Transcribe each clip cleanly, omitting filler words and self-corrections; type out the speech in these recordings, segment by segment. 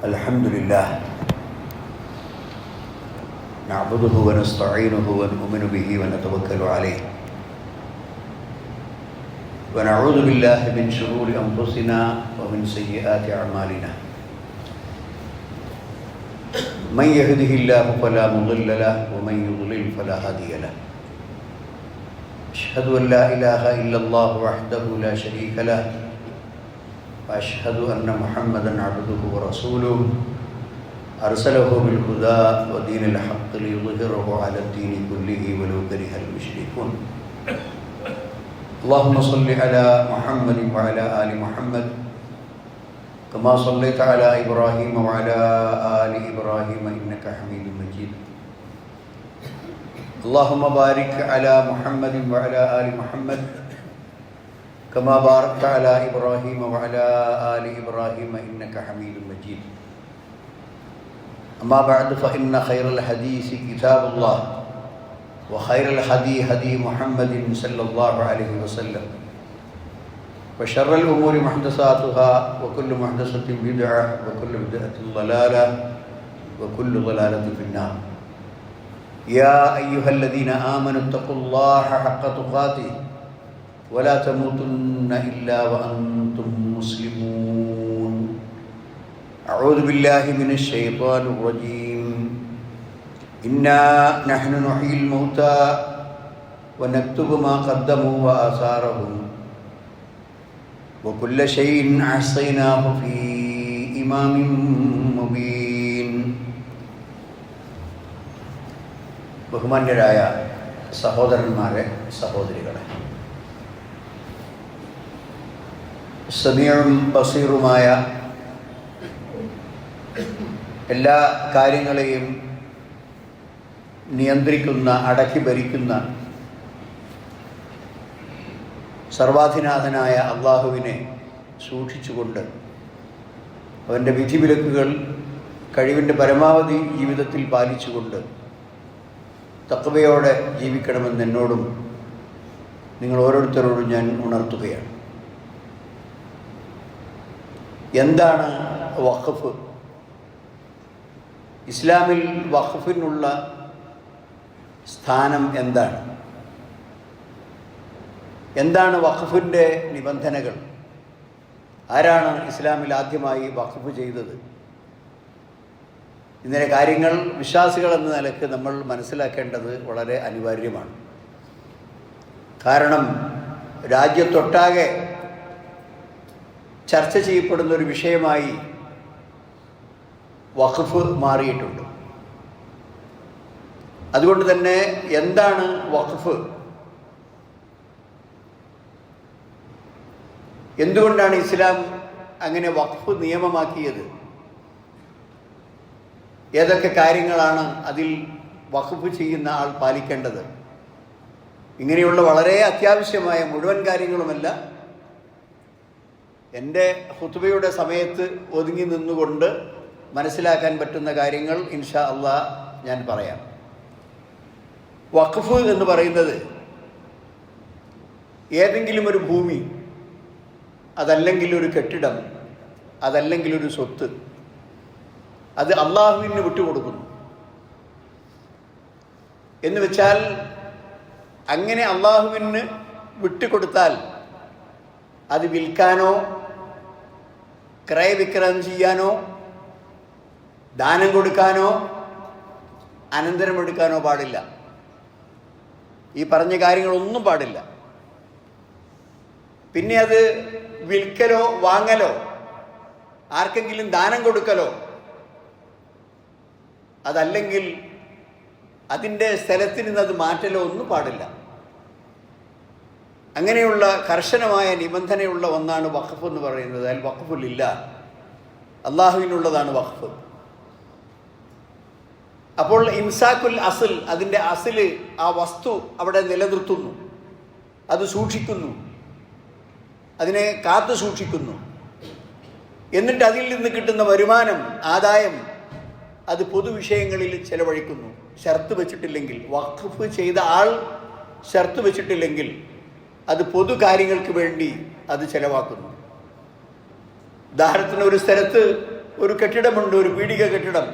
الحمد لله نعبده ونستعينه ونؤمن به ونتوكل عليه ونعوذ بالله من شرور أنفسنا ومن سيئات أعمالنا من يهده الله فلا مضل له ومن يضلل فلا هادي له أشهد أن لا إله إلا الله وحده لا شريك له وأشهد أن محمدًا عبده ورسوله أرسله بالهدى ودين الحق ليظهره على الدين كله ولو كره المشركون اللهم صل على محمد وعلى آل محمد كما صليت على إبراهيم وعلى آل إبراهيم إنك حميد مجيد اللهم بارك على محمد وعلى آل محمد كما باركت على إبراهيم وعلى آل إبراهيم إنك حميد مجيد أما بعد فإن خير الحديث كتاب الله وخير الهدي هدي محمد صلى الله عليه وسلم وشر الأمور محدثاتها وكل محدثة بدعة وكل بدعة ضلالة وكل ضلالة في النار يا أيها الذين آمنوا اتقوا الله حق تقاته ولا تموتن إلا وأنتم مسلمون أعوذ بالله من الشيطان الرجيم إنا نحن نحيي الموتى ونكتب ما قدموا وآثارهم وكل شيء أحصيناه في إمام مبين ബഹുമാന്യരായ സഹോദരന്മാരെ സഹോദരികളെ, സമീഉം ബസീറുമായ എല്ലാ കാര്യങ്ങളെയും നിയന്ത്രിക്കുന്ന, അടക്കി ഭരിക്കുന്ന സർവാധിനാഥനായ അള്ളാഹുവിനെ സൂക്ഷിച്ചുകൊണ്ട് അവൻ്റെ വിധിവിലക്കുകൾ കഴിവിൻ്റെ പരമാവധി ജീവിതത്തിൽ പാലിച്ചുകൊണ്ട് തഖ്വയോടെ ജീവിക്കണമെന്ന് എന്നോടും നിങ്ങൾ ഓരോരുത്തരോടും ഞാൻ ഉണർത്തുകയാണ്. എന്താണ് വഖഫ്? ഇസ്ലാമിൽ വഖഫിനുള്ള സ്ഥാനം എന്താണ്? എന്താണ് വഖഫിൻ്റെ നിബന്ധനകൾ? ആരാണ് ഇസ്ലാമിൽ ആദ്യമായി വഖഫ് ചെയ്തത്? ഇങ്ങനെ കാര്യങ്ങൾ വിശ്വാസികൾ എന്ന നിലക്ക് നമ്മൾ മനസ്സിലാക്കേണ്ടത് വളരെ അനിവാര്യമാണ്. കാരണം രാജ്യത്തൊട്ടാകെ ചർച്ച ചെയ്യപ്പെടുന്ന ഒരു വിഷയമായി വഖഫ് മാറിയിട്ടുണ്ട്. അതുകൊണ്ട് തന്നെ എന്താണ് വഖഫ്? എന്തുകൊണ്ടാണ് ഇസ്ലാം അങ്ങനെ വഖഫ് നിയമമാക്കിയത്? ഏതൊക്കെ കാര്യങ്ങളാണ് അതിൽ വഖഫ് ചെയ്യുന്ന ആൾ പാലിക്കേണ്ടത്? ഇങ്ങനെയുള്ള വളരെ അത്യാവശ്യമായ മുഴുവൻ കാര്യങ്ങളുമല്ല എൻ്റെ ഖുത്ബയുടെ സമയത്ത് ഒതുങ്ങി നിന്നുകൊണ്ട് മനസ്സിലാക്കാൻ പറ്റുന്ന കാര്യങ്ങൾ ഇൻഷാ അള്ളാഹ് ഞാൻ പറയാം. വഖഫ് എന്ന് പറയുന്നത് ഏതെങ്കിലും ഒരു ഭൂമി, അതല്ലെങ്കിൽ ഒരു കെട്ടിടം, അതല്ലെങ്കിൽ ഒരു സ്വത്ത്, അത് അള്ളാഹുവിന് വിട്ടുകൊടുക്കുന്നു എന്ന് വെച്ചാൽ, അങ്ങനെ അള്ളാഹുവിന് വിട്ടുകൊടുത്താൽ അത് വിൽക്കാനോ ക്രയവിക്രയം ചെയ്യാനോ ദാനം കൊടുക്കാനോ അനന്തരമെടുക്കാനോ പാടില്ല. ഈ പറഞ്ഞ കാര്യങ്ങളൊന്നും പാടില്ല. പിന്നെ അത് വിൽക്കലോ വാങ്ങലോ ആർക്കെങ്കിലും ദാനം കൊടുക്കലോ അതല്ലെങ്കിൽ അതിൻ്റെ സ്ഥലത്തിൽ നിന്ന് അത് മാറ്റലോ ഒന്നും പാടില്ല. അങ്ങനെയുള്ള കർശനമായ നിബന്ധനയുള്ള ഒന്നാണ് വഖഫ് എന്ന് പറയുന്നത്. അൽ വഖഫുലില്ല, അള്ളാഹുവിനുള്ളതാണ് വഖഫ്. അപ്പോൾ ഇംസാക്കുൽ അസ്ൽ, അതിൻ്റെ അസ്ൽ, ആ വസ്തു അവിടെ നിലനിർത്തുന്നു, അത് സൂക്ഷിക്കുന്നു, അതിനെ കാത്തു സൂക്ഷിക്കുന്നു. എന്നിട്ട് അതിൽ നിന്ന് കിട്ടുന്ന വരുമാനം, ആദായം അത് പൊതുവിഷയങ്ങളിൽ ചെലവഴിക്കുന്നു. ഷർത്ത് വെച്ചിട്ടില്ലെങ്കിൽ, വഖഫ് ചെയ്ത ആൾ ഷർത്ത് വെച്ചിട്ടില്ലെങ്കിൽ അത് പൊതു കാര്യങ്ങൾക്ക് വേണ്ടി അത് ചെലവാക്കുന്നു. ഉദാഹരണത്തിന് ഒരു സ്ഥലത്ത് ഒരു കെട്ടിടമുണ്ട്, ഒരു പീഡിക കെട്ടിടം.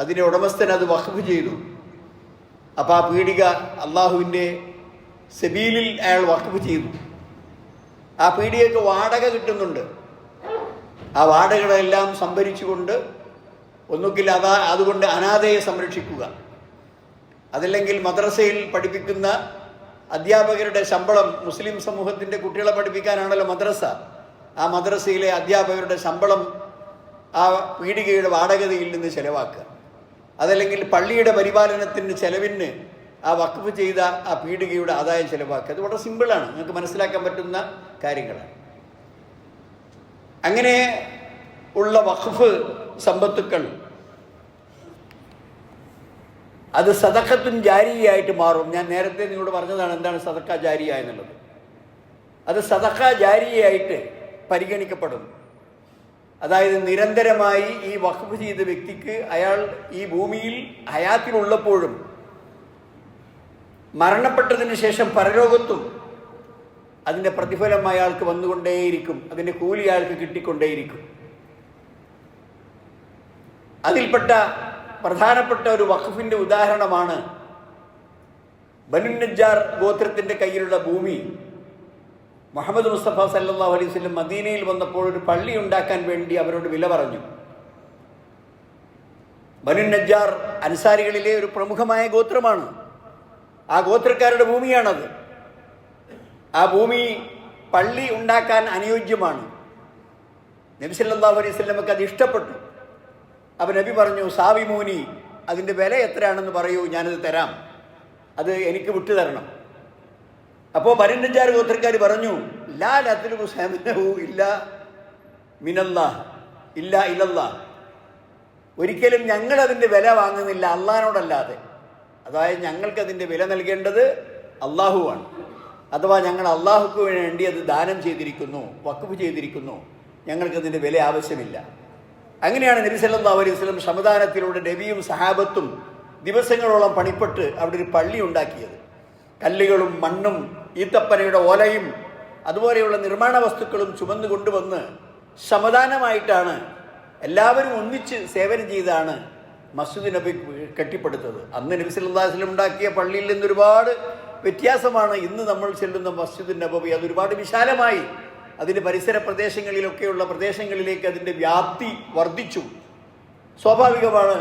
അതിൻ്റെ ഉടമസ്ഥൻ അത് വഖഫ് ചെയ്തു. അപ്പോൾ ആ പീഡിക അള്ളാഹുവിൻ്റെ സബീലിൽ അയാൾ വഖഫ് ചെയ്തു. ആ പീഡികയ്ക്ക് വാടക കിട്ടുന്നുണ്ട്. ആ വാടകകളെല്ലാം സംഭരിച്ചുകൊണ്ട് ഒന്നുകിൽ അതുകൊണ്ട് അനാഥയെ സംരക്ഷിക്കുക, അതല്ലെങ്കിൽ മദ്രസയിൽ പഠിപ്പിക്കുന്ന അധ്യാപകരുടെ ശമ്പളം, മുസ്ലിം സമൂഹത്തിൻ്റെ കുട്ടികളെ പഠിപ്പിക്കാനാണല്ലോ മദ്രസ, ആ മദ്രസയിലെ അധ്യാപകരുടെ ശമ്പളം ആ പീഡികയുടെ വാടകതയിൽ നിന്ന് ചെലവാക്കുക, അതല്ലെങ്കിൽ പള്ളിയുടെ പരിപാലനത്തിന് ചെലവിന് ആ വഖഫ് ചെയ്ത ആ പീഡികയുടെ ആദായം ചെലവാക്കുക. അത് വളരെ സിമ്പിളാണ്, നിങ്ങൾക്ക് മനസ്സിലാക്കാൻ പറ്റുന്ന കാര്യങ്ങളാണ്. അങ്ങനെ ഉള്ള വഖഫ് സമ്പത്തുക്കൾ അത് സദഖത്തുൻ ജാരിയായിട്ട് മാറും. ഞാൻ നേരത്തെ നിങ്ങളോട് പറഞ്ഞതാണ് എന്താണ് സദഖ ജാരിയ എന്നുള്ളത്. അത് സദഖ ജാരിയായിട്ട് പരിഗണിക്കപ്പെടും. അതായത് നിരന്തരമായി ഈ വഖഫ് ചെയ്ത വ്യക്തിക്ക് അയാൾ ഈ ഭൂമിയിൽ ഹയാത്തിലുള്ളപ്പോഴും മരണപ്പെട്ടതിന് ശേഷം പരലോകത്തും അതിൻ്റെ പ്രതിഫലം അയാൾക്ക് വന്നുകൊണ്ടേയിരിക്കും, അതിൻ്റെ കൂലി അയാൾക്ക് കിട്ടിക്കൊണ്ടേയിരിക്കും. അതിൽപ്പെട്ട പ്രധാനപ്പെട്ട ഒരു വഖഫിൻ്റെ ഉദാഹരണമാണ് ബനു നജ്ജാർ ഗോത്രത്തിൻ്റെ കയ്യിലുള്ള ഭൂമി. മുഹമ്മദ് മുസ്തഫ സല്ലല്ലാഹു അലൈഹി വസല്ലം മദീനയിൽ വന്നപ്പോൾ ഒരു പള്ളി ഉണ്ടാക്കാൻ വേണ്ടി അവരോട് വില പറഞ്ഞു. ബനു നജ്ജാർ അൻസാരികളിലെ ഒരു പ്രമുഖമായ ഗോത്രമാണ്. ആ ഗോത്രക്കാരുടെ ഭൂമിയാണത്. ആ ഭൂമി പള്ളി ഉണ്ടാക്കാൻ അനുയോജ്യമാണ്. നബി സല്ലല്ലാഹു അലൈഹി വസല്ലമക്ക് അത് ഇഷ്ടപ്പെട്ടു. അപ്പോൾ നബി പറഞ്ഞു, സാവിമൂനി, അതിൻ്റെ വില എത്രയാണെന്ന് പറയൂ, ഞാനത് തരാം, അത് എനിക്ക് വിട്ടു തരണം. അപ്പോൾ ബനു നജ്ജാർ ഗോത്രക്കാർ പറഞ്ഞു, ലാ നത്ലുബു സമനഹു ഇല്ലാ മിനല്ലാഹ് ഇല്ലാ ഇലല്ലാഹ്, ഒരിക്കലും ഞങ്ങൾ അതിൻ്റെ വില വാങ്ങുന്നില്ല അള്ളാഹിനോടല്ലാതെ. അതായത് ഞങ്ങൾക്കതിൻ്റെ വില നൽകേണ്ടത് അള്ളാഹുവാണ്. അഥവാ ഞങ്ങൾ അള്ളാഹുക്ക് വേണ്ടി അത് ദാനം ചെയ്തിരിക്കുന്നു, വഖഫ് ചെയ്തിരിക്കുന്നു, ഞങ്ങൾക്കതിൻ്റെ വില ആവശ്യമില്ല. അങ്ങനെയാണ് നബി സല്ലല്ലാഹു അലൈഹി വസല്ലം സമാധാനത്തിലൂടെ നബിയും സഹാബത്തും ദിവസങ്ങളോളം പണിപ്പെട്ട് അവിടെ ഒരു പള്ളി ഉണ്ടാക്കിയത്. കല്ലുകളും മണ്ണും ഈത്തപ്പനയുടെ ഓലയും അതുപോലെയുള്ള നിർമ്മാണ വസ്തുക്കളും ചുമന്നു കൊണ്ടുവന്ന് സമാധാനമായിട്ടാണ് എല്ലാവരും ഒന്നിച്ച് സേവനം ചെയ്താണ് മസ്ജിദ് നബി കെട്ടിപ്പടുത്തത്. അന്ന് നബി സല്ലല്ലാഹു അലൈഹി വസല്ലം ഉണ്ടാക്കിയ പള്ളിയിൽ നിന്ന് ഒരുപാട് വ്യത്യാസമാണ് ഇന്ന് നമ്മൾ ചെല്ലുന്ന മസ്ജിദ് നബവി. അത് ഒരുപാട് വിശാലമായി, അതിൻ്റെ പരിസര പ്രദേശങ്ങളിലൊക്കെയുള്ള പ്രദേശങ്ങളിലേക്ക് അതിൻ്റെ വ്യാപ്തി വർദ്ധിച്ചു. സ്വാഭാവികമാണ്,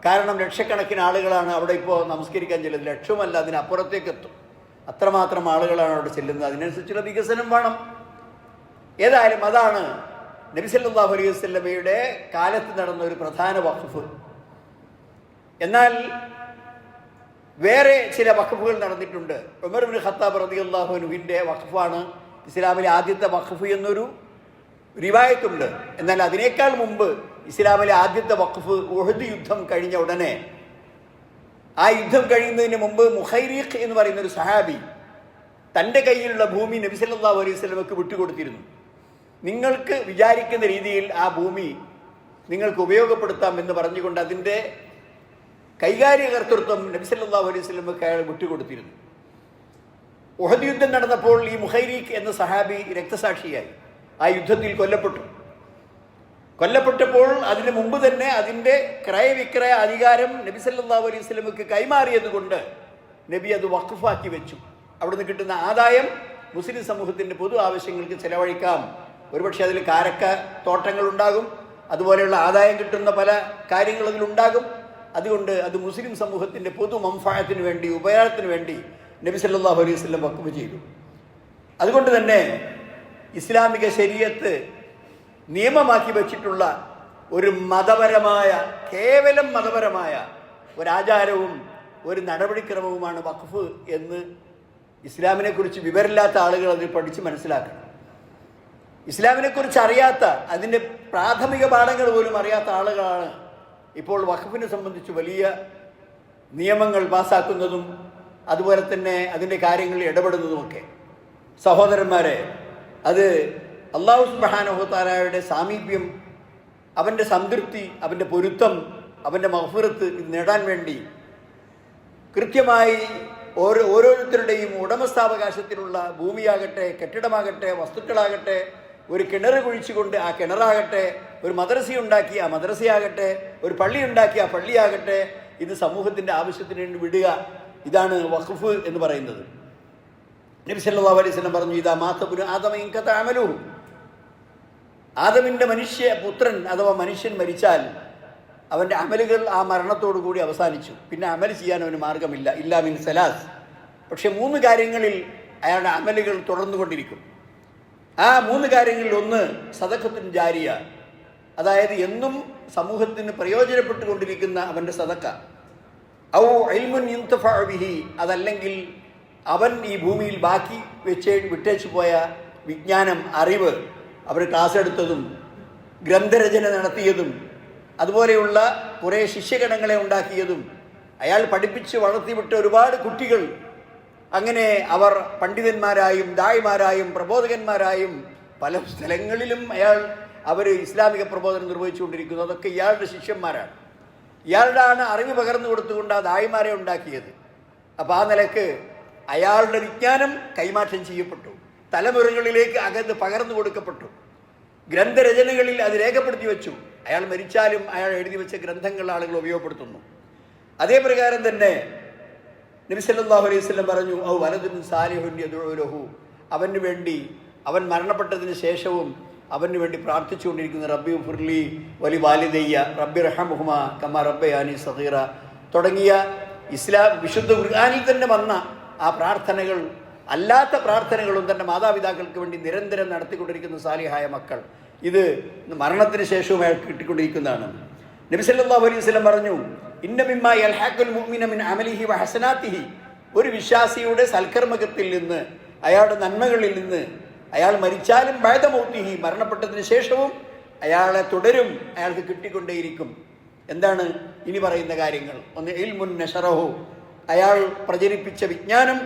കാരണം ലക്ഷക്കണക്കിന് ആളുകളാണ് അവിടെ ഇപ്പോൾ നമസ്കരിക്കാൻ ചെല്ലുന്നത്. ലക്ഷമല്ല, അതിനപ്പുറത്തേക്ക് എത്തും. അത്രമാത്രം ആളുകളാണ് അവിടെ ചെല്ലുന്നത്. അതിനനുസരിച്ചുള്ള വികസനം വേണം. ഏതായാലും അതാണ് നബി സല്ലല്ലാഹു അലൈഹി വസല്ലമയുടെ കാലത്ത് നടന്ന ഒരു പ്രധാന വഖഫ്. എന്നാൽ വേറെ ചില വഖഫുകൾ നടന്നിട്ടുണ്ട്. ഉമർ ഇബ്നു ഖത്താബ് റളിയല്ലാഹു അൻഹുവിൻ്റെ വഖഫാണ് ഇസ്ലാമിലെ ആദ്യത്തെ വഖഫ് എന്നൊരു റിവായത്തുണ്ട്. എന്നാൽ അതിനേക്കാൾ മുമ്പ് ഇസ്ലാമിലെ ആദ്യത്തെ വഖഫ് ഉഹദ് യുദ്ധം കഴിഞ്ഞ ഉടനെ, ആ യുദ്ധം കഴിയുന്നതിന് മുമ്പ് മുഖൈരീഖ് എന്ന് പറയുന്ന ഒരു സഹാബി തൻ്റെ കയ്യിലുള്ള ഭൂമി നബി സല്ലല്ലാഹു അലൈഹി വസല്ലമക്ക് വിട്ടുകൊടുത്തിരുന്നു. നിങ്ങൾക്ക് വിചാരിക്കുന്ന രീതിയിൽ ആ ഭൂമി നിങ്ങൾക്ക് ഉപയോഗപ്പെടുത്താം എന്ന് പറഞ്ഞുകൊണ്ട് അതിൻ്റെ കൈകാര്യകർത്തൃത്വം നബി സല്ലല്ലാഹു അലൈഹി വസല്ലമക്ക് അയാൾ വിട്ടുകൊടുത്തിരുന്നു. ഉഹദ് യുദ്ധം നടന്നപ്പോൾ ഈ മുഖൈരീഖ് എന്ന സഹാബി രക്തസാക്ഷിയായി. ആ യുദ്ധത്തിൽ കൊല്ലപ്പെട്ടപ്പോൾ അതിന് മുമ്പ് തന്നെ അതിൻ്റെ ക്രയവിക്രയ അധികാരം നബി സല്ലല്ലാഹു അലൈഹി വസല്ലമക്ക് കൈമാറിയത് കൊണ്ട് നബി അത് വഖഫാക്കി വെച്ചു. അവിടുന്ന് കിട്ടുന്ന ആദായം മുസ്ലിം സമൂഹത്തിൻ്റെ പൊതു ആവശ്യങ്ങൾക്ക് ചെലവഴിക്കാം. ഒരുപക്ഷെ അതിൽ കാരക്ക തോട്ടങ്ങളുണ്ടാകും, അതുപോലെയുള്ള ആദായം കിട്ടുന്ന പല കാര്യങ്ങൾ അതിലുണ്ടാകും. അതുകൊണ്ട് അത് മുസ്ലിം സമൂഹത്തിൻ്റെ പൊതു മംഫഅത്തിന് വേണ്ടി, ഉപകാരത്തിന് വേണ്ടി നബി സല്ലല്ലാഹു അലൈഹി വസല്ലം വഖഫ് ചെയ്തു. അതുകൊണ്ട് തന്നെ ഇസ്ലാമിക ശരീഅത്ത് നിയമമാക്കി വച്ചിട്ടുള്ള ഒരു മതപരമായ, കേവലം മതപരമായ ഒരാചാരവും ഒരു നടപടിക്രമവുമാണ് വഖഫ് എന്ന് ഇസ്ലാമിനെക്കുറിച്ച് വിവരമില്ലാത്ത ആളുകൾ അതിൽ പഠിച്ച് മനസ്സിലാക്കണം. ഇസ്ലാമിനെക്കുറിച്ച് അറിയാത്ത, അതിൻ്റെ പ്രാഥമിക പാഠങ്ങൾ പോലും അറിയാത്ത ആളുകളാണ് ഇപ്പോൾ വഖഫിനെ സംബന്ധിച്ച് വലിയ നിയമങ്ങൾ പാസ്സാക്കുന്നതും അതുപോലെ തന്നെ അതിൻ്റെ കാര്യങ്ങളിൽ ഇടപെടുന്നതുമൊക്കെ. സഹോദരന്മാരെ, അത് അല്ലാഹു സുബ്ഹാനഹു വ തആലയുടെ സാമീപ്യം, അവൻ്റെ സംതൃപ്തി, അവൻ്റെ പൊരുത്തം, അവൻ്റെ മഗ്ഫിറത്ത് ഇത് നേടാൻ വേണ്ടി കൃത്യമായി ഓരോരുത്തരുടെയും ഉടമസ്ഥാവകാശത്തിലുള്ള ഭൂമിയാകട്ടെ, കെട്ടിടമാകട്ടെ, വസ്തുക്കളാകട്ടെ, ഒരു കിണർ കുഴിച്ചുകൊണ്ട് ആ കിണറാകട്ടെ, ഒരു മദ്രസ ഉണ്ടാക്കി ആ മദ്രസയാകട്ടെ, ഒരു പള്ളി ഉണ്ടാക്കി ആ പള്ളിയാകട്ടെ, ഇത് സമൂഹത്തിൻ്റെ ആവശ്യത്തിന് വേണ്ടി വിടുക. ഇതാണ് വഖഫ് എന്ന് പറയുന്നത്. നബി സല്ലല്ലാഹു അലൈഹി വസല്ലം പറഞ്ഞു, ഇദാ മാത ഇബ്നു ആദമ ഇൻഖത അമലുഹു, ആദമിൻ്റെ പുത്രൻ അഥവാ മനുഷ്യൻ മരിച്ചാൽ അവൻ്റെ അമലുകൾ ആ മരണത്തോടു കൂടി അവസാനിച്ചു. പിന്നെ അമൽ ചെയ്യാൻ അവന് മാർഗമില്ല, ഇല്ലാ മിൻ സലാസ്. പക്ഷെ 3 കാര്യങ്ങളിൽ അയാളുടെ അമലുകൾ തുടർന്നുകൊണ്ടിരിക്കും. ആ 3 കാര്യങ്ങളിൽ ഒന്ന് സദഖത്തുൻ ജാരിയ, അതായത് എന്നും സമൂഹത്തിന് പ്രയോജനപ്പെട്ടുകൊണ്ടിരിക്കുന്ന അവൻ്റെ സദഖ. ഔ ഇൽമുൻ യുൻതഫഉ ബിഹി, അതല്ലെങ്കിൽ അവൻ ഈ ഭൂമിയിൽ ബാക്കി വിട്ടേച്ചു പോയ വിജ്ഞാനം, അറിവ്, അവർ ക്ലാസ് എടുത്തതും ഗ്രന്ഥരചന നടത്തിയതും അതുപോലെയുള്ള കുറേ ശിഷ്യഗണങ്ങളെ ഉണ്ടാക്കിയതും അയാൾ പഠിപ്പിച്ച് വളർത്തിവിട്ട ഒരുപാട് കുട്ടികൾ, അങ്ങനെ അവർ പണ്ഡിതന്മാരായും ദായിമാരായും പ്രബോധകന്മാരായും പല സ്ഥലങ്ങളിലും അവർ ഇസ്ലാമിക പ്രബോധനം നിർവഹിച്ചുകൊണ്ടിരിക്കുന്നു. അതൊക്കെ ഇയാളുടെ ശിഷ്യന്മാരാണ്. ഇയാളുടെ അറിവ് പകർന്നു കൊടുത്തുകൊണ്ട് ആ ദായിമാരെ ഉണ്ടാക്കിയത്. അപ്പോൾ ആ നിലക്ക് അയാളുടെ വിജ്ഞാനം കൈമാറ്റം ചെയ്യപ്പെട്ടു, തലമുറകളിലേക്ക് പകർന്നു കൊടുക്കപ്പെട്ടു, ഗ്രന്ഥരചനകളിൽ അത് രേഖപ്പെടുത്തി വെച്ചു. അയാൾ മരിച്ചാലും അയാൾ എഴുതി വെച്ച ഗ്രന്ഥങ്ങൾ ആളുകൾ ഉപയോഗപ്പെടുത്തുന്നു. അതേ പ്രകാരം തന്നെ നബി സല്ലല്ലാഹു അലൈഹി വസല്ലം പറഞ്ഞു, ഔ വലദുൻ സാലിഹുൻ യദ്ഉ ലഹു, അവന് വേണ്ടി അവൻ മരണപ്പെട്ടതിന് ശേഷവും അവന് വേണ്ടി പ്രാർത്ഥിച്ചുകൊണ്ടിരിക്കുന്ന റബ്ബി ഫുർലി വലി വാലിദയ്യ റബ്ബി റഹമുഹുമാ കമാ റബ്ബയാനി സഗീറ തുടങ്ങിയ വിശുദ്ധ ഖുർആനിൽ തന്നെ വന്ന ആ പ്രാർത്ഥനകൾ, അല്ലാത്ത പ്രാർത്ഥനകളും തൻ്റെ മാതാപിതാക്കൾക്ക് വേണ്ടി നിരന്തരം നടത്തിക്കൊണ്ടിരിക്കുന്ന സാലിഹായ മക്കൾ, ഇത് മരണത്തിന് ശേഷവും അയാൾക്ക് കിട്ടിക്കൊണ്ടിരിക്കുന്നതാണ്. നബി സല്ലല്ലാഹു അലൈഹി വസല്ലം പറഞ്ഞു, ഇന്ന മിമ്മാ യൽഹഖുൽ മുഅ്മിന മിൻ അമലിഹി വഹസനാതിഹി, ഒരു വിശ്വാസിയുടെ സൽക്കർമ്മത്തിൽ നിന്ന്, അയാളുടെ നന്മകളിൽ നിന്ന് അയാൾ മരിച്ചാലും ബഅദ മൗതിഹി, മരണപ്പെട്ടതിന് ശേഷവും അയാളെ തുടരും, അയാൾക്ക് കിട്ടിക്കൊണ്ടേയിരിക്കും. എന്താണ് ഇനി പറയുന്ന കാര്യങ്ങൾ? ഒന്ന് ഇൽമുൻ നശറഹു, അയാൾ പ്രചരിപ്പിച്ച വിജ്ഞാനം.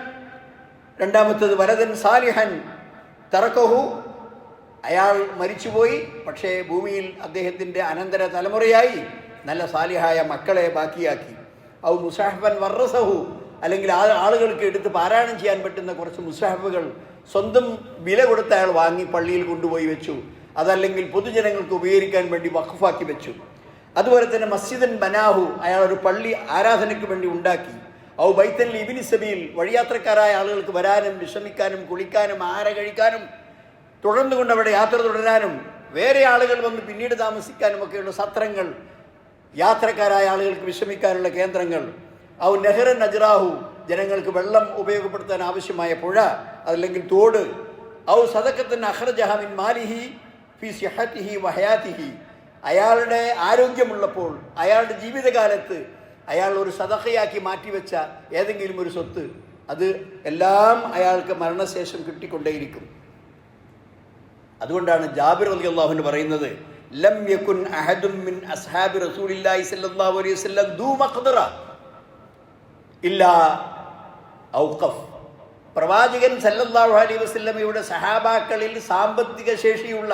രണ്ടാമത്തേത് വലദൻ സാലിഹൻ തറക്കഹു, അയാൾ മരിച്ചുപോയി പക്ഷേ ഭൂമിയിൽ അദ്ദേഹത്തിൻ്റെ അനന്തര തലമുറയായി നല്ല സാലിഹായ മക്കളെ ബാക്കിയാക്കി. ഔ മുസാഹഫൻ വർറസഹു, അല്ലെങ്കിൽ ആളുകൾക്ക് എടുത്ത് പാരായണം ചെയ്യാൻ പറ്റുന്ന കുറച്ച് മുസാഹഫുകൾ സ്വന്തം വില കൊടുത്ത് അയാൾ വാങ്ങി പള്ളിയിൽ കൊണ്ടുപോയി വെച്ചു, അതല്ലെങ്കിൽ പൊതുജനങ്ങൾക്ക് ഉപയോഗിക്കാൻ വേണ്ടി വഖഫാക്കി വെച്ചു. അതുപോലെ തന്നെ മസ്ജിദൻ ബനാഹു, അയാൾ ഒരു പള്ളി ആരാധനയ്ക്ക് വേണ്ടി ഉണ്ടാക്കി. ഔ ബൈത്തൻ ഇബ്നി സബീൽ, വഴിയാത്രക്കാരായ ആളുകൾക്ക് വരാനും വിശ്രമിക്കാനും കുളിക്കാനും ആഹാരം കഴിക്കാനും തുടർന്നുകൊണ്ട് അവിടെ യാത്ര തുടരാനും വേറെ ആളുകൾ വന്ന് പിന്നീട് താമസിക്കാനും ഒക്കെയുള്ള സത്രങ്ങൾ, യാത്രക്കാരായ ആളുകൾക്ക് വിശ്രമിക്കാനുള്ള കേന്ദ്രങ്ങൾ. ഔ നെഹ്റൻ നജ്റാഹു, ജനങ്ങൾക്ക് വെള്ളം ഉപയോഗപ്പെടുത്താൻ ആവശ്യമായ പുഴ അതല്ലെങ്കിൽ തോട്. ഔ സദഖത്തൻ അഖ്റജഹ മിൻ മാലിഹി ഫി സിഹത്തിഹി വഹയാതിഹി, അയാളുടെ ആരോഗ്യമുള്ളപ്പോൾ അയാളുടെ ജീവിതകാലത്ത് അയാൾ ഒരു സദഖയാക്കി മാറ്റിവെച്ച ഏതെങ്കിലും ഒരു സ്വത്ത്, അത് എല്ലാം അയാൾക്ക് മരണശേഷം കിട്ടിക്കൊണ്ടേയിരിക്കും. അതുകൊണ്ടാണ് ജാബിർ റളിയല്ലാഹു അൻഹു പറയുന്നത്, ലം യകുൻ അഹദുൻ മിൻ അസ്ഹാബി റസൂലില്ലാഹി സ്വല്ലല്ലാഹു അലൈഹി വസല്ലം ദൂ മഖ്ദറ ഇല്ലാ ഔഖഫ്, പ്രവാചകൻ സല്ലല്ലാഹു അലൈഹി വസല്ലമയുടെ സഹാബാക്കളിൽ സാമ്പത്തിക ശേഷിയുള്ള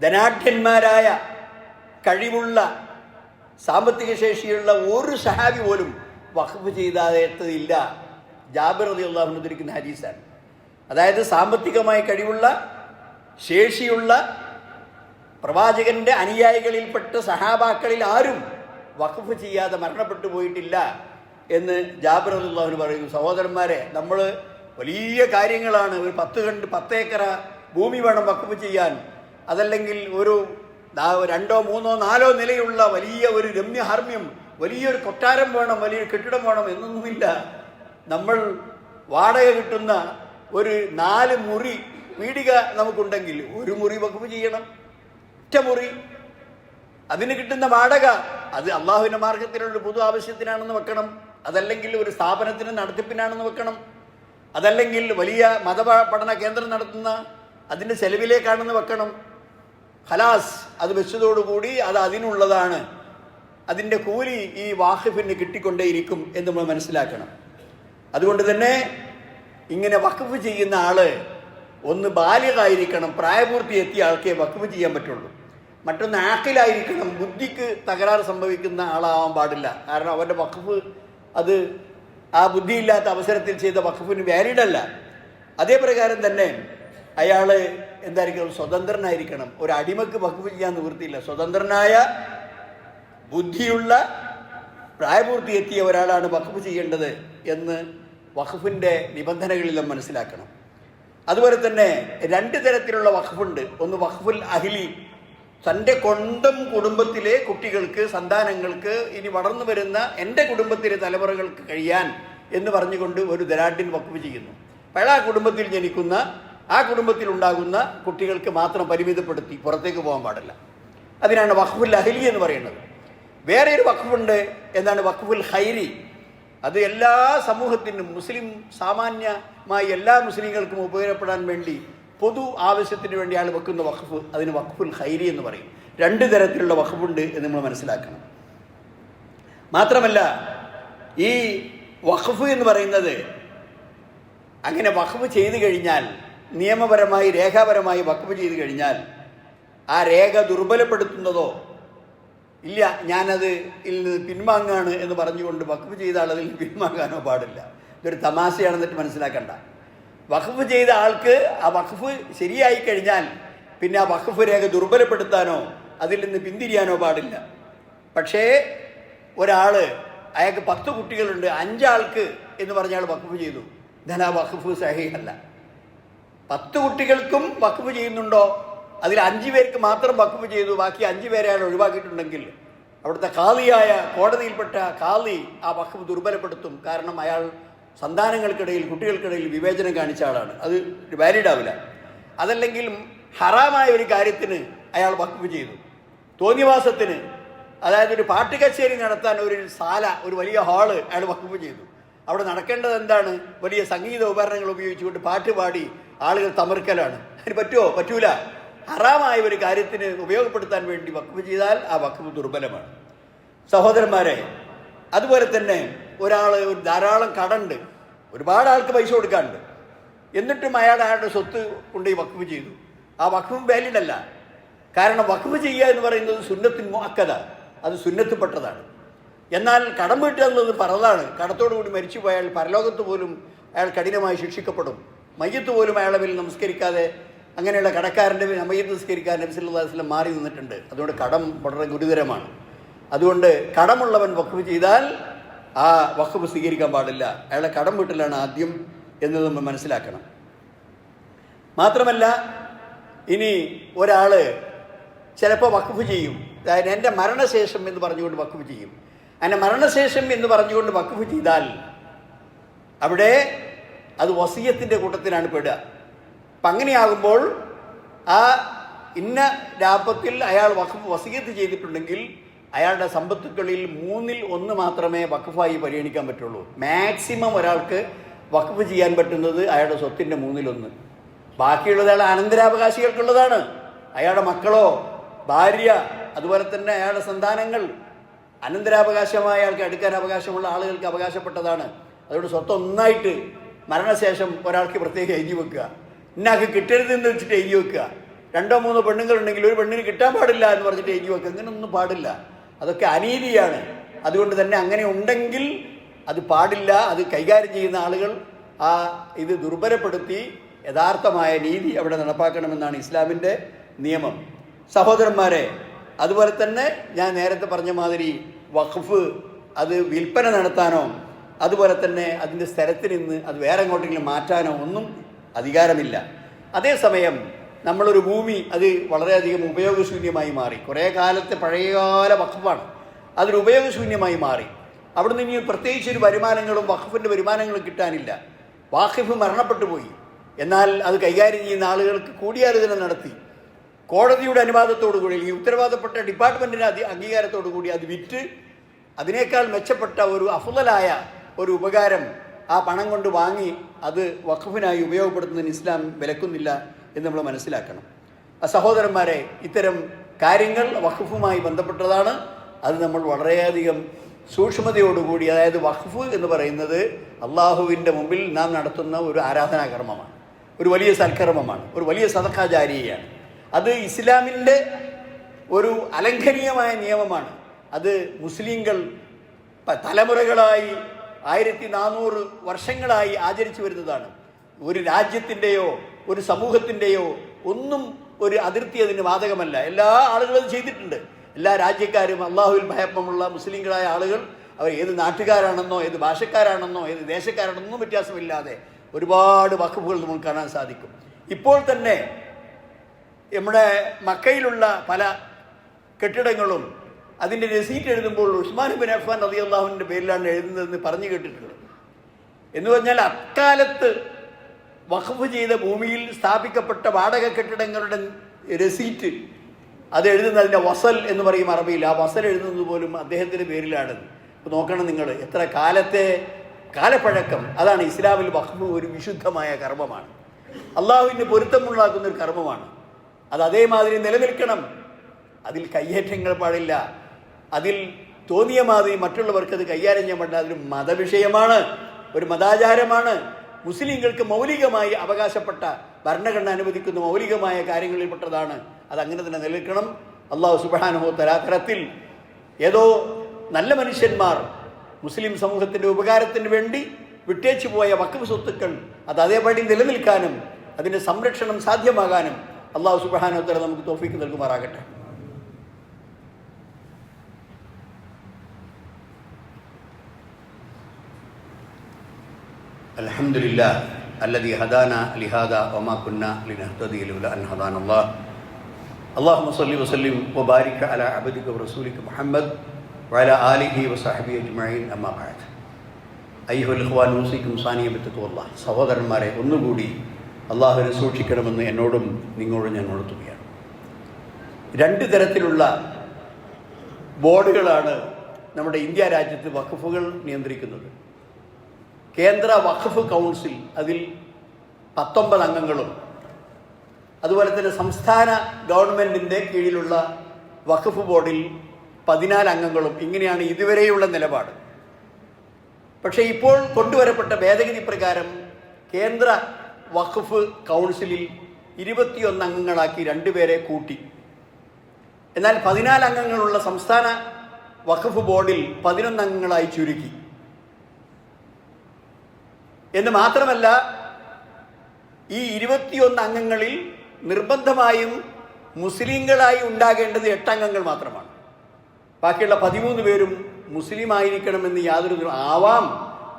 ധനാഢ്യന്മാരായ കഴിവുള്ള സാമ്പത്തിക ശേഷിയുള്ള ഒരു സഹാബി പോലും വഖഫ് ചെയ്തതില്ല. ജാബിർ റളിയല്ലാഹു അൻഹു ഉദ്ധരിക്കുന്ന ഹദീസാണ്. അതായത് സാമ്പത്തികമായി കഴിവുള്ള ശേഷിയുള്ള പ്രവാചകന്റെ അനുയായികളിൽപ്പെട്ട സഹാബാക്കളിൽ ആരും വഖഫ് ചെയ്യാതെ മരണപ്പെട്ടു പോയിട്ടില്ല എന്ന് ജാബിർ റളിയല്ലാഹു അൻഹു പറയുന്നു. സഹോദരന്മാരെ, നമ്മൾ വലിയ കാര്യങ്ങളാണ്, ഒരു 10 ഏക്കർ ഭൂമി വേണം വഖഫ് ചെയ്യാൻ, അതല്ലെങ്കിൽ ഒരു 2, 3, 4 നിലയുള്ള വലിയ ഒരു രമ്യഹാർമ്മ്യം, വലിയൊരു കൊട്ടാരം വേണം, വലിയൊരു കെട്ടിടം വേണം എന്നൊന്നുമില്ല. നമ്മൾ വാടക കിട്ടുന്ന ഒരു 4 മുറി പീടിക നമുക്കുണ്ടെങ്കിൽ ഒരു മുറി വഖഫ് ചെയ്യണം, ഒറ്റ മുറി. അതിന് കിട്ടുന്ന വാടക അത് അള്ളാഹുവിൻ്റെ മാർഗത്തിലുള്ള പൊതു ആവശ്യത്തിനാണെന്ന് വെക്കണം, അതല്ലെങ്കിൽ ഒരു സ്ഥാപനത്തിന് നടത്തിപ്പിനാണെന്ന് വെക്കണം, അതല്ലെങ്കിൽ വലിയ മതപഠന കേന്ദ്രം നടത്തുന്ന അതിൻ്റെ ചെലവിലേക്കാണെന്ന് വെക്കണം. ഖലാസ്, അത് വെച്ചതോടുകൂടി അത് അതിനുള്ളതാണ്, അതിൻ്റെ കൂലി ഈ വാഖിഫിന് കിട്ടിക്കൊണ്ടേയിരിക്കും എന്ന് നമ്മൾ മനസ്സിലാക്കണം. അതുകൊണ്ട് തന്നെ ഇങ്ങനെ വഖഫ് ചെയ്യുന്ന ആള് ഒന്ന് ബാലിഗായിരിക്കണം, പ്രായപൂർത്തി എത്തിയ ആൾക്കേ വഖഫ് ചെയ്യാൻ പറ്റുള്ളൂ. മറ്റൊന്ന് ആഖിലായിരിക്കണം, ബുദ്ധിക്ക് തകരാറ് സംഭവിക്കുന്ന ആളാവാൻ പാടില്ല. കാരണം അവൻ്റെ വഖഫ് അത് ആ ബുദ്ധിയില്ലാത്ത അവസരത്തിൽ ചെയ്ത വഖഫിന് വാലിഡ് അല്ല. അതേ പ്രകാരം തന്നെ അയാൾ എന്തായിരിക്കണം? സ്വതന്ത്രനായിരിക്കണം. ഒരു അടിമക്ക് വഖഫ് ചെയ്യാൻ നിവൃത്തിയില്ല. സ്വതന്ത്രനായ ബുദ്ധിയുള്ള പ്രായപൂർത്തി എത്തിയ ഒരാളാണ് വഖഫ് ചെയ്യേണ്ടത് എന്ന് വഖഫിൻ്റെ നിബന്ധനകളിൽ നാം മനസ്സിലാക്കണം. അതുപോലെ തന്നെ 2 തരത്തിലുള്ള വഖഫുണ്ട്. ഒന്ന് വഖഫുൽ അഹ്ലി, തൻ്റെ സ്വന്തം കുടുംബത്തിലെ കുട്ടികൾക്ക്, സന്താനങ്ങൾക്ക്, ഇനി വളർന്നു വരുന്ന എൻ്റെ കുടുംബത്തിലെ തലമുറകൾക്ക് കഴിയാൻ എന്ന് പറഞ്ഞുകൊണ്ട് ഒരു ധനാഢ്യൻ വഖഫ് ചെയ്യുന്നു. പഴയ ആ കുടുംബത്തിൽ ജനിക്കുന്ന, ആ കുടുംബത്തിൽ ഉണ്ടാകുന്ന കുട്ടികൾക്ക് മാത്രം പരിമിതപ്പെടുത്തി പുറത്തേക്ക് പോകാൻ പാടില്ല. അതിനാണ് വഖഫുൽ അഹ്ലി എന്ന് പറയുന്നത്. വേറെ ഒരു വഖഫുണ്ട്, എന്താണ്? വഖഫുൽ ഖൈരി. അത് എല്ലാ സമൂഹത്തിനും, മുസ്ലിം സാമാന്യമായി എല്ലാ മുസ്ലിങ്ങൾക്കും ഉപകാരപ്പെടാൻ വേണ്ടി, പൊതു ആവശ്യത്തിന് വേണ്ടി ആൾ വെക്കുന്ന വഖഫ്, അതിന് വഖഫുൽ ഖൈരി എന്ന് പറയും. 2 തരത്തിലുള്ള വഖഫുണ്ട് എന്ന് നമ്മൾ മനസ്സിലാക്കണം. മാത്രമല്ല, ഈ വഖഫ് എന്ന് പറയുന്നത് അങ്ങനെ വഖഫ് ചെയ്തു കഴിഞ്ഞാൽ, നിയമപരമായി രേഖാപരമായി വഖഫ് ചെയ്തു കഴിഞ്ഞാൽ, ആ രേഖ ദുർബലപ്പെടുത്തുന്നതോ ഇല്ല, ഞാനത് ഇതിൽ നിന്ന് പിൻവാങ്ങാണ് എന്ന് പറഞ്ഞുകൊണ്ട് വഖഫ് ചെയ്ത ആൾ അതിൽ പിൻവാങ്ങാനോ പാടില്ല. ഇതൊരു തമാശയാണെന്നിട്ട് മനസ്സിലാക്കണ്ട. വഖഫ് ചെയ്ത ആൾക്ക് ആ വഖഫ് ശരിയായി കഴിഞ്ഞാൽ പിന്നെ ആ വഖഫ് രേഖ ദുർബലപ്പെടുത്താനോ അതിൽ നിന്ന് പിന്തിരിയാനോ പാടില്ല. പക്ഷേ ഒരാൾ, അയാൾക്ക് 10 കുട്ടികളുണ്ട്, 5 ആൾക്ക് എന്ന് പറഞ്ഞ ആൾ വഖഫ് ചെയ്തു, എന്നാൽ ആ വഖഫ് സഹീഹല്ല. 10 കുട്ടികൾക്കും വഖഫ് ചെയ്യുന്നുണ്ടോ? അതിൽ 5 പേർക്ക് മാത്രം വഖഫ് ചെയ്തു, ബാക്കി 5 പേരെ അയാൾ ഒഴിവാക്കിയിട്ടുണ്ടെങ്കിൽ അവിടുത്തെ ഖാദിയായ, കോടതിയിൽപ്പെട്ട ഖാദി ആ വഖഫ് ദുർബലപ്പെടുത്തും. കാരണം അയാൾ സന്താനങ്ങൾക്കിടയിൽ, കുട്ടികൾക്കിടയിൽ വിവേചനം കാണിച്ച ആളാണ്. അത് വാലിഡ് ആവില്ല. അതല്ലെങ്കിൽ ഹറാമായ ഒരു കാര്യത്തിന് അയാൾ വഖഫ് ചെയ്തു, തോന്നിവാസത്തിന്, അതായത് ഒരു പാട്ട് കച്ചേരി നടത്താൻ ഒരു സാല, ഒരു വലിയ ഹാള് അയാൾ വഖഫ് ചെയ്തു. അവിടെ നടക്കേണ്ടത് എന്താണ്? വലിയ സംഗീത ഉപകരണങ്ങൾ ഉപയോഗിച്ചുകൊണ്ട് പാട്ട് പാടി ആളുകൾ തമർക്കലാണ്. അതിന് പറ്റുമോ? പറ്റൂല. ഹറാമായ ഒരു കാര്യത്തിന് ഉപയോഗപ്പെടുത്താൻ വേണ്ടി വഖഫ് ചെയ്താൽ ആ വഖഫ് ദുർബലമാണ്. സഹോദരന്മാരെ, അതുപോലെ തന്നെ ഒരാൾ ധാരാളം കടമുണ്ട്, ഒരുപാട് ആൾക്ക് പൈസ കൊടുക്കാനുണ്ട്, എന്നിട്ടും അയാളുടെ സ്വത്ത് കൊണ്ടുപോയി വഖഫ് ചെയ്തു. ആ വഖഫ് വാലിഡ് അല്ല. കാരണം വഖഫ് ചെയ്യുക എന്ന് പറയുന്നത് സുന്നത്തുൽ മുഅക്കദ, അത് സുന്നത്തുപ്പെട്ടതാണ്. എന്നാൽ കടം വീട്ടുക എന്നത് പറതാണ്. കടത്തോടു കൂടി മരിച്ചു പോയാൽ പരലോകത്ത് പോലും അയാൾ കഠിനമായി ശിക്ഷിക്കപ്പെടും. മയ്യത്ത് പോലും അയാളെ മേൽ നമസ്കരിക്കാതെ, അങ്ങനെയുള്ള കടക്കാരൻ്റെ മയ്യത്ത് നമസ്കരിക്കാൻ നബി സല്ലല്ലാഹു അലൈഹി വസല്ലം മാറി നിന്നിട്ടുണ്ട്. അതുകൊണ്ട് കടം വളരെ ഗുരുതരമാണ്. അതുകൊണ്ട് കടമുള്ളവൻ വഖഫ് ചെയ്താൽ ആ വഖഫ് സ്വീകരിക്കാൻ പാടില്ല. അയാളെ കടം വീട്ടിലാണ് ആദ്യം എന്നത് നമ്മൾ മനസ്സിലാക്കണം. മാത്രമല്ല, ഇനി ഒരാൾ ചിലപ്പോൾ വഖഫ് ചെയ്യും, അതായത് എൻ്റെ മരണശേഷം എന്ന് പറഞ്ഞുകൊണ്ട് വഖഫ് ചെയ്യും. അങ്ങനെ മരണശേഷം എന്ന് പറഞ്ഞുകൊണ്ട് വഖഫ് ചെയ്താൽ അവിടെ അത് വസിയത്തിൻ്റെ കൂട്ടത്തിലാണ് പെടുക. അപ്പം അങ്ങനെയാകുമ്പോൾ ആ ഇന്ന ലാഭത്തിൽ അയാൾ വഖഫ് വസിയത്ത് ചെയ്തിട്ടുണ്ടെങ്കിൽ അയാളുടെ സമ്പത്തുക്കളിൽ 1/3 മാത്രമേ വഖഫായി പരിഗണിക്കാൻ പറ്റുള്ളൂ. മാക്സിമം ഒരാൾക്ക് വഖഫ് ചെയ്യാൻ പറ്റുന്നത് അയാളുടെ സ്വത്തിൻ്റെ 1/3. ബാക്കിയുള്ളത് അയാളുടെ അനന്തരാവകാശികൾക്കുള്ളതാണ്. അയാളുടെ മക്കളോ, ഭാര്യ, അതുപോലെ തന്നെ അയാളുടെ സന്താനങ്ങൾ, അനന്തരാവകാശമായ അയാൾക്ക് എടുക്കാൻ അവകാശമുള്ള ആളുകൾക്ക് അവകാശപ്പെട്ടതാണ്. അതുകൊണ്ട് സ്വത്ത് ഒന്നായിട്ട് മരണശേഷം ഒരാൾക്ക് പ്രത്യേകം എഴുതി വെക്കുക. ഇന്നാൾക്ക് കിട്ടരുതെന്ന് വെച്ചിട്ട് എഴുതി വെക്കുക. 2-3 പെണ്ണുങ്ങളുണ്ടെങ്കിൽ ഒരു പെണ്ണിന് കിട്ടാൻ പാടില്ല എന്ന് പറഞ്ഞിട്ട് എഴുതി വെക്കുക. അങ്ങനെയൊന്നും പാടില്ല. അതൊക്കെ അനീതിയാണ്. അതുകൊണ്ട് തന്നെ അങ്ങനെ ഉണ്ടെങ്കിൽ അത് പാടില്ല. അത് കൈകാര്യം ചെയ്യുന്ന ആളുകൾ ഇത് ദുർബലപ്പെടുത്തി യഥാർത്ഥമായ നീതി അവിടെ നടപ്പാക്കണമെന്നാണ് ഇസ്ലാമിൻ്റെ നിയമം. സഹോദരന്മാരെ, അതുപോലെ തന്നെ ഞാൻ നേരത്തെ പറഞ്ഞ മാതിരി വഖഫ് അത് വിൽപ്പന നടത്താനോ അതുപോലെ തന്നെ അതിൻ്റെ സ്ഥലത്തിൽ നിന്ന് അത് വേറെ എങ്ങോട്ടെങ്കിലും മാറ്റാനോ ഒന്നും അധികാരമില്ല. അതേസമയം നമ്മളൊരു ഭൂമി അത് വളരെയധികം ഉപയോഗശൂന്യമായി മാറി, കുറേ കാലത്തെ പഴയകാല വഖഫാണ്, അതൊരു ഉപയോഗശൂന്യമായി മാറി. അവിടുന്ന് ഇനി പ്രത്യേകിച്ച് ഒരു വരുമാനങ്ങളും വഖഫിൻ്റെ വരുമാനങ്ങളും കിട്ടാനില്ല. വാഖിഫ് മരണപ്പെട്ടു പോയി. എന്നാൽ അത് കൈകാര്യം ചെയ്യുന്ന ആളുകൾക്ക് കൂടിയാലോചന നടത്തി കോടതിയുടെ അനുവാദത്തോടു കൂടി, ഈ ഉത്തരവാദപ്പെട്ട ഡിപ്പാർട്ട്മെൻറ്റിൻ്റെ അംഗീകാരത്തോടു കൂടി അത് വിറ്റ് അതിനേക്കാൾ മെച്ചപ്പെട്ട ഒരു അഫ്ളലായ ഒരു ഉപകാരം ആ പണം കൊണ്ട് വാങ്ങി അത് വഖഫിനായി ഉപയോഗപ്പെടുത്തുന്നതിന് ഇസ്ലാം വിലക്കുന്നില്ല എന്ന് നമ്മൾ മനസ്സിലാക്കണം. സഹോദരന്മാരെ, ഇത്തരം കാര്യങ്ങൾ വഖഫുമായി ബന്ധപ്പെട്ടതാണ്. അത് നമ്മൾ വളരെയധികം സൂക്ഷ്മതയോടുകൂടി, അതായത് വഖഫ് എന്ന് പറയുന്നത് അള്ളാഹുവിൻ്റെ മുമ്പിൽ നാം നടത്തുന്ന ഒരു ആരാധനാകർമ്മമാണ്, ഒരു വലിയ സൽക്കർമ്മമാണ്, ഒരു വലിയ സദഖാ ജാരിയയാണ്. അത് ഇസ്ലാമിൻ്റെ ഒരു അലംഘനീയമായ നിയമമാണ്. അത് മുസ്ലിങ്ങൾ തലമുറകളായി 1400 വർഷങ്ങളായി ആചരിച്ചു വരുന്നതാണ്. ഒരു രാജ്യത്തിൻ്റെയോ ഒരു സമൂഹത്തിൻ്റെയോ ഒന്നും ഒരു അതിർത്തി അതിന് ബാധകമല്ല. എല്ലാ ആളുകളും ചെയ്തിട്ടുണ്ട്. എല്ലാ രാജ്യക്കാരും അള്ളാഹുവിൽ ഭയപ്പമുള്ള മുസ്ലിങ്ങളായ ആളുകൾ അവർ ഏത് നാട്ടുകാരാണെന്നോ ഏത് ഭാഷക്കാരാണെന്നോ ഏത് ദേശക്കാരാണെന്നൊന്നും വ്യത്യാസമില്ലാതെ ഒരുപാട് വഖഫുകൾ നമുക്ക് കാണാൻ സാധിക്കും. ഇപ്പോൾ തന്നെ നമ്മുടെ മക്കയിലുള്ള പല കെട്ടിടങ്ങളും അതിൻ്റെ രസീറ്റ് എഴുതുമ്പോൾ ഉസ്മാൻ ബിൻ അഫ്ഫാൻ റളിയല്ലാഹുവിൻ്റെ പേരിലാണ് എഴുതുന്നതെന്ന് പറഞ്ഞു കേട്ടിട്ടുള്ളത്. എന്ന് പറഞ്ഞാൽ അക്കാലത്ത് വഖഫ് ചെയ്ത ഭൂമിയിൽ സ്ഥാപിക്കപ്പെട്ട വാടക കെട്ടിടങ്ങളുടെ രസീറ്റ് അത് എഴുതുന്നതിൻ്റെ വസൽ എന്ന് പറയും അറബിയിൽ. ആ വസൽ എഴുതുന്നത് പോലും അദ്ദേഹത്തിൻ്റെ പേരിലാണ്. അപ്പോൾ നോക്കണം നിങ്ങൾ എത്ര കാലപ്പഴക്കം. അതാണ് ഇസ്ലാമിൽ വഖഫ് ഒരു വിശുദ്ധമായ കർമ്മമാണ്. അള്ളാഹുവിന് പൊരുത്തമുണ്ടാക്കുന്ന ഒരു കർമ്മമാണ്. അത് അതേമാതിരി നിലനിൽക്കണം. അതിൽ കയ്യേറ്റങ്ങൾ പാടില്ല. അതിൽ തോന്നിയ മാതിരി മറ്റുള്ളവർക്ക് അത് കൈകാര്യം ചെയ്യാൻ പാടില്ല. അതൊരു മതവിഷയമാണ്, ഒരു മതാചാരമാണ്. മുസ്ലിങ്ങൾക്ക് മൗലികമായി അവകാശപ്പെട്ട ഭരണഘടന അനുവദിക്കുന്ന മൗലികമായ കാര്യങ്ങളിൽപ്പെട്ടതാണ്. അതങ്ങനെ തന്നെ നിലനിൽക്കണം. അള്ളാഹു സുബ്ഹാനഹു വ തആല തരത്തിൽ ഏതോ നല്ല മനുഷ്യന്മാർ മുസ്ലിം സമൂഹത്തിൻ്റെ ഉപകാരത്തിന് വേണ്ടി വിട്ടേച്ചു പോയ വഖഫ് സ്വത്തുക്കൾ അത് അതേപടി നിലനിൽക്കാനും അതിൻ്റെ സംരക്ഷണം സാധ്യമാകാനും അള്ളാഹു സുബ്ഹാനഹു വ തആല നമുക്ക് തൗഫീഖ് നൽകുമാറാകട്ടെ. അൽഹംദുലില്ലാഹ് അല്ലദീ ഹദാനാ ലിഹാദാ വമാ കുന്നാ ലിനഹ്തദിയ ലൗലാ അൻ ഹദാനല്ലാഹ്. അല്ലാഹുമ്മ സ്വല്ലി വസല്ലിം വബാരിക് അലാ അബ്ദിക വറസൂലിക മുഹമ്മദ് വഅലാ ആലിഹി വസഹ്ബിഹി അജ്മഈൻ. അമ്മാ ബഅദ്. അയ്യുഹൽ ഇഖ്വാൻ ഊസിക്കും സാനിയ ബിത്തഖ്വല്ലാഹ്. സഹോദരന്മാരെ, ഒന്നുകൂടി അള്ളാഹുവിനെ സൂക്ഷിക്കണമെന്ന് എന്നോടും നിങ്ങളോടും ഞാൻ ഉണർത്തുകയാണ്. രണ്ട് തരത്തിലുള്ള ബോർഡുകളാണ് നമ്മുടെ ഇന്ത്യ രാജ്യത്ത് വഖഫുകൾ നിയന്ത്രിക്കുന്നത്. കേന്ദ്ര വഖഫ് കൗൺസിൽ, അതിൽ 19 അംഗങ്ങളും, അതുപോലെ തന്നെ സംസ്ഥാന ഗവൺമെൻറ്റിൻ്റെ കീഴിലുള്ള വഖഫ് ബോർഡിൽ 14 അംഗങ്ങളും. ഇങ്ങനെയാണ് ഇതുവരെയുള്ള നിലപാട്. പക്ഷേ ഇപ്പോൾ കൊണ്ടുവരപ്പെട്ട ഭേദഗതി പ്രകാരം കേന്ദ്ര വഖഫ് കൗൺസിലിൽ 21 അംഗങ്ങളാക്കി 2 പേരെ കൂട്ടി. എന്നാൽ 14 അംഗങ്ങളുള്ള സംസ്ഥാന വഖഫ് ബോർഡിൽ 11 അംഗങ്ങളായി ചുരുക്കി. എന്ന് മാത്രമല്ല, ഈ 21 അംഗങ്ങളിൽ നിർബന്ധമായും മുസ്ലിങ്ങളായി ഉണ്ടാകേണ്ടത് 8 അംഗങ്ങൾ മാത്രമാണ്. ബാക്കിയുള്ള 13 പേരും മുസ്ലിം ആയിരിക്കണമെന്ന് യാതൊരു ആവാം,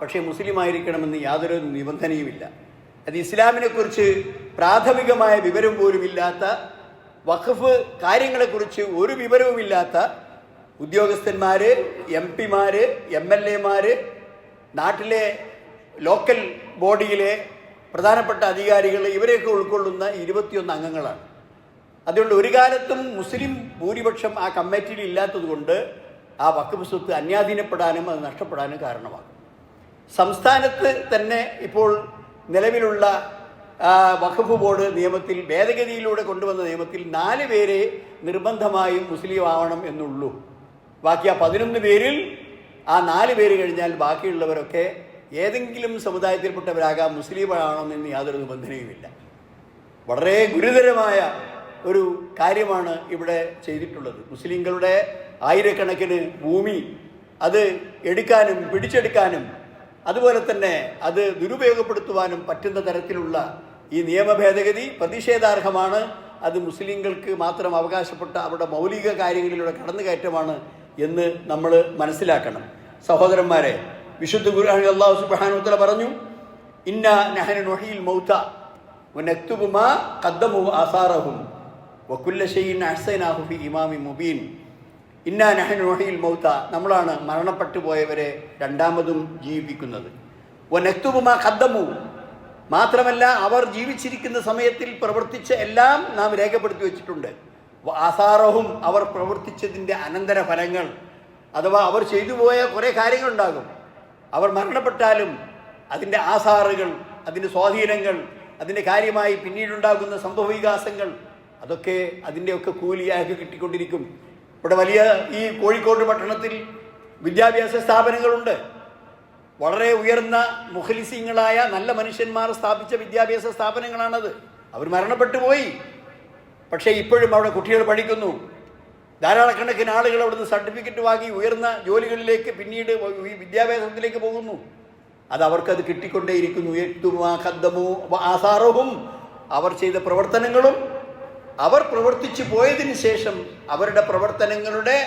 പക്ഷേ മുസ്ലിം ആയിരിക്കണമെന്ന് യാതൊരു നിബന്ധനയുമില്ല. അത് ഇസ്ലാമിനെക്കുറിച്ച് പ്രാഥമികമായ വിവരം പോലുമില്ലാത്ത, വഖഫ് കാര്യങ്ങളെക്കുറിച്ച് ഒരു വിവരവുമില്ലാത്ത ഉദ്യോഗസ്ഥന്മാർ, MP-മാർ, MLA-മാർ, നാട്ടിലെ ലോക്കൽ ബോഡിയിലെ പ്രധാനപ്പെട്ട അധികാരികൾ, ഇവരെയൊക്കെ ഉൾക്കൊള്ളുന്ന 21 അംഗങ്ങളാണ്. അതുകൊണ്ട് ഒരു കാലത്തും മുസ്ലിം ഭൂരിപക്ഷം ആ കമ്മിറ്റിയിൽ ഇല്ലാത്തതുകൊണ്ട് ആ വഖഫ് സ്വത്ത് അന്യാധീനപ്പെടാനും അത് നഷ്ടപ്പെടാനും കാരണമാകും. സംസ്ഥാനത്ത് തന്നെ ഇപ്പോൾ നിലവിലുള്ള വഖഫ് ബോർഡ് നിയമത്തിൽ, ഭേദഗതിയിലൂടെ കൊണ്ടുവന്ന നിയമത്തിൽ 4 പേരെ നിർബന്ധമായും മുസ്ലിം ആവണം എന്നുള്ളൂ. ബാക്കി ആ 11 പേരിൽ ആ 4 പേര് കഴിഞ്ഞാൽ ബാക്കിയുള്ളവരൊക്കെ ഏതെങ്കിലും സമുദായത്തിൽപ്പെട്ടവരാകാം, മുസ്ലിം ആവണമെന്ന് യാതൊരു നിബന്ധനയുമില്ല. വളരെ ഗുരുതരമായ ഒരു കാര്യമാണ് ഇവിടെ ചെയ്തിട്ടുള്ളത്. മുസ്ലിങ്ങളുടെ ആയിരക്കണക്കിന് ഭൂമി അത് എടുക്കാനും പിടിച്ചെടുക്കാനും അതുപോലെ തന്നെ അത് ദുരുപയോഗപ്പെടുത്തുവാനും പറ്റുന്ന തരത്തിലുള്ള ഈ നിയമ ഭേദഗതി പ്രതിഷേധാർഹമാണ്. അത് മുസ്ലിങ്ങൾക്ക് മാത്രം അവകാശപ്പെട്ട അവരുടെ മൗലിക കാര്യങ്ങളിലൂടെ കടന്നുകയറ്റമാണ് എന്ന് നമ്മൾ മനസ്സിലാക്കണം. സഹോദരന്മാരെ, വിശുദ്ധ ഖുർആനിൽ അല്ലാഹു സുബ്ഹാനഹു വ തആല പറഞ്ഞു, ഇന്നാ നഹ്നു നുഹീൽ മൗത വനക്തുബു മാ ഖദ്ദമു ആസാറഹും വകുല്ല ഷൈഇൻ അഹ്സൈനാഹു ഫീ ഇമാമിൻ മുബീൻ. ഇന്നാ നഹ്നു നുഹീൽ മൗത, നമ്മളാണ് മരണപ്പെട്ടു പോയവരെ രണ്ടാമതും ജീവിപ്പിക്കുന്നത്. വനക്തുബു മാ ഖദ്ദമു, മാത്രമല്ല അവർ ജീവിച്ചിരിക്കുന്ന സമയത്തിൽ പ്രവർത്തിച്ച എല്ലാം നാം രേഖപ്പെടുത്തി വെച്ചിട്ടുണ്ട്. ആസാറഹും, അവർ പ്രവർത്തിച്ചതിൻ്റെ അനന്തര ഫലങ്ങൾ, അഥവാ അവർ ചെയ്തു പോയ കുറേ കാര്യങ്ങളുണ്ടാകും. അവർ മരണപ്പെട്ടാലും അതിൻ്റെ ആസാറുകൾ, അതിൻ്റെ സ്വാധീനങ്ങൾ, അതിൻ്റെ കാര്യമായി പിന്നീടുണ്ടാകുന്ന സംഭവവികാസങ്ങൾ, അതൊക്കെ അതിൻ്റെയൊക്കെ കൂലിയാക്കി കിട്ടിക്കൊണ്ടിരിക്കും. ഇവിടെ വലിയ ഈ കോഴിക്കോട് പട്ടണത്തിൽ വിദ്യാഭ്യാസ സ്ഥാപനങ്ങളുണ്ട്. വളരെ ഉയർന്ന മുഖലിസീങ്ങളായ നല്ല മനുഷ്യന്മാർ സ്ഥാപിച്ച വിദ്യാഭ്യാസ സ്ഥാപനങ്ങളാണത്. അവർ മരണപ്പെട്ടു പോയി, പക്ഷേ ഇപ്പോഴും അവിടെ കുട്ടികൾ പഠിക്കുന്നു. ധാരാളക്കണക്കിന് ആളുകൾ അവിടുന്ന് സർട്ടിഫിക്കറ്റ് വാങ്ങി ഉയർന്ന ജോലികളിലേക്ക് പിന്നീട് ഈ വിദ്യാഭ്യാസത്തിലേക്ക് പോകുന്നു. അത് അവർക്കത് കിട്ടിക്കൊണ്ടേയിരിക്കുന്നു. ആസാറഹും, അവർ ചെയ്ത പ്രവർത്തനങ്ങളും അവർ പ്രവർത്തിച്ചു പോയതിന് ശേഷം അവരുടെ പ്രവർത്തനങ്ങളുടെ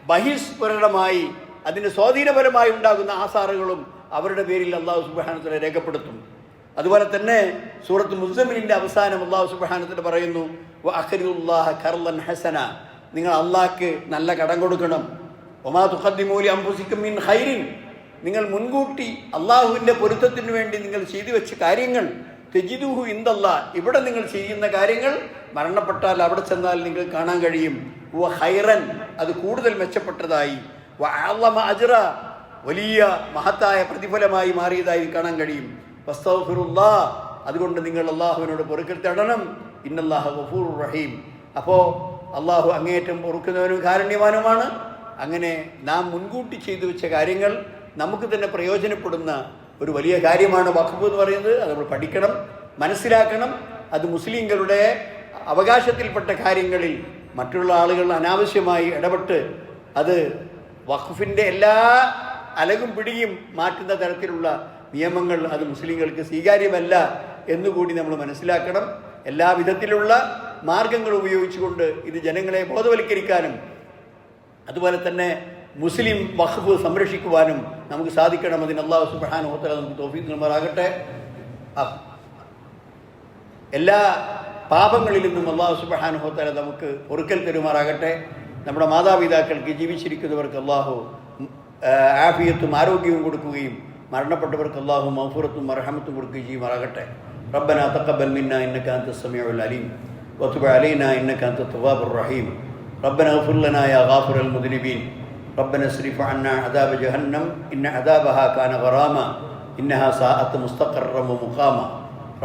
ബഹിസ്ഫുരണമായി അതിന് സ്വാധീനപരമായി ഉണ്ടാകുന്ന ആസാറുകളും അവരുടെ പേരിൽ അള്ളാഹു സുബ്ഹാനഹു വ തആല രേഖപ്പെടുത്തും. അതുപോലെ തന്നെ സൂറത്ത് മുസ്സമ്മിലിന്റെ അവസാനം അള്ളാഹു സുബ്ഹാനഹു വ തആല പറയുന്നു, വഅഖ്രിദുല്ലാഹ ഖർളൻ ഹസന, നിങ്ങൾ അള്ളാഹ്ക്ക് നല്ല കടം കൊടുക്കണം. വമാ തുഖദ്ദിമൂ ലി അൻഫുസികും മിൻ ഖൈറിൻ, നിങ്ങൾ മുൻകൂട്ടി അള്ളാഹുവിൻ്റെ പൊരുത്തത്തിന് വേണ്ടി നിങ്ങൾ ചെയ്തു വെച്ച കാര്യങ്ങൾ തെജിദുഹു ഇൻദല്ലാഹ്, ഇവിടെ നിങ്ങൾ ചെയ്യുന്ന കാര്യങ്ങൾ മരണപ്പെട്ടാൽ അവിടെ ചെന്നാൽ നിങ്ങൾ കാണാൻ കഴിയും. വ ഖൈറൻ, അത് കൂടുതൽ മെച്ചപ്പെട്ടതായി. വ അഅ്ളമ അജ്റ, വലിയ മഹത്തായ പ്രതിഫലമായി മാറിയതായി കാണാൻ കഴിയും. വസ്തഗ്ഫിറുല്ലാഹ്, അതുകൊണ്ട് നിങ്ങൾ അള്ളാഹുവിനോട് പൊറുക്കൽ തേടണം. ഇന്നല്ലാഹ ഗഫൂറുർ റഹീം. അപ്പോൾ അള്ളാഹു അങ്ങേയറ്റം പൊറുക്കുന്നവനും കാരുണ്യവാനുമാണ്. അങ്ങനെ നാം മുൻകൂട്ടി ചെയ്തു വെച്ച കാര്യങ്ങൾ നമുക്ക് തന്നെ പ്രയോജനപ്പെടുന്ന ഒരു വലിയ കാര്യമാണ് വഖഫ് എന്ന് പറയുന്നത്. അത് നമ്മൾ പഠിക്കണം, മനസ്സിലാക്കണം. അത് മുസ്ലിങ്ങളുടെ അവകാശത്തിൽപ്പെട്ട കാര്യങ്ങളിൽ മറ്റുള്ള ആളുകൾ അനാവശ്യമായി ഇടപെട്ട് അത് വഖഫിൻ്റെ എല്ലാ അലകും പിടിയും മാറ്റുന്ന തരത്തിലുള്ള നിയമങ്ങൾ അത് മുസ്ലിങ്ങൾക്ക് സ്വീകാര്യമല്ല എന്നുകൂടി നമ്മൾ മനസ്സിലാക്കണം. എല്ലാ വിധത്തിലുള്ള മാർഗങ്ങൾ ഉപയോഗിച്ചുകൊണ്ട് ഇത് ജനങ്ങളെ ബോധവൽക്കരിക്കാനും അതുപോലെ തന്നെ മുസ്ലിം വഖഫ് സംരക്ഷിക്കുവാനും നമുക്ക് സാധിക്കണം. അതിന് അല്ലാഹു സുബ്ഹാനഹു വ തആല നമുക്ക് തൗഫീഖ് നൽകുമാറാകട്ടെ. എല്ലാ പാപങ്ങളിൽ നിന്നും അല്ലാഹു സുബ്ഹാനഹു വ തആല നമുക്ക് പൊറുക്കൽ തരുമാറാകട്ടെ. നമ്മുടെ മാതാപിതാക്കൾക്ക് ജീവിച്ചിരിക്കുന്നവർക്ക് അല്ലാഹു ആഫിയത്തും ആരോഗ്യവും കൊടുക്കുകയും മരണപ്പെട്ടവർക്ക് അല്ലാഹു മഗ്ഫിറത്തും മർഹമത്തും കൊടുക്കുകയും ചെയ്യുമാറാകട്ടെ. റബ്ബനാ തഖബ്ബൽ മിന്നാ ഇന്നക അൻതസ് സമീഉൽ അലീം വതുബ് അലൈനാ ഇന്നക അൻതത് തവ്വാബുർ റഹീം. റബ്ബനാ ഇഗ്ഫിർ ലനാ യാ ഗാഫിറൽ മുദ്നിബീൻ. ربنا اصرف عنا عذاب جهنم إن عذابها كان غراما إنها ساءت مستقرا ومقاما.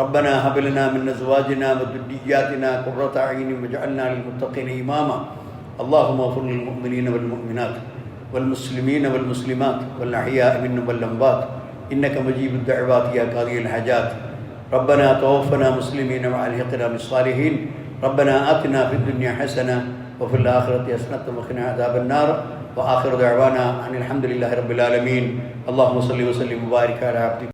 ربنا هب لنا من أزواجنا وذرياتنا قرة أعين واجعلنا للمتقين إماما. اللهم اغفر للمؤمنين والمؤمنات والمسلمين والمسلمات والأحياء منهم والأموات إنك مجيب الدعوات يا قاضي الحاجات. ربنا توفنا مسلمين وألحقنا بالصالحين. ربنا آتنا في الدنيا حسنة وفي الآخرة حسنة وقنا عذاب النار. وآخر دعوانا أن الحمد لله رب العالمين. اللهم صل وسلم وبارك على عبدك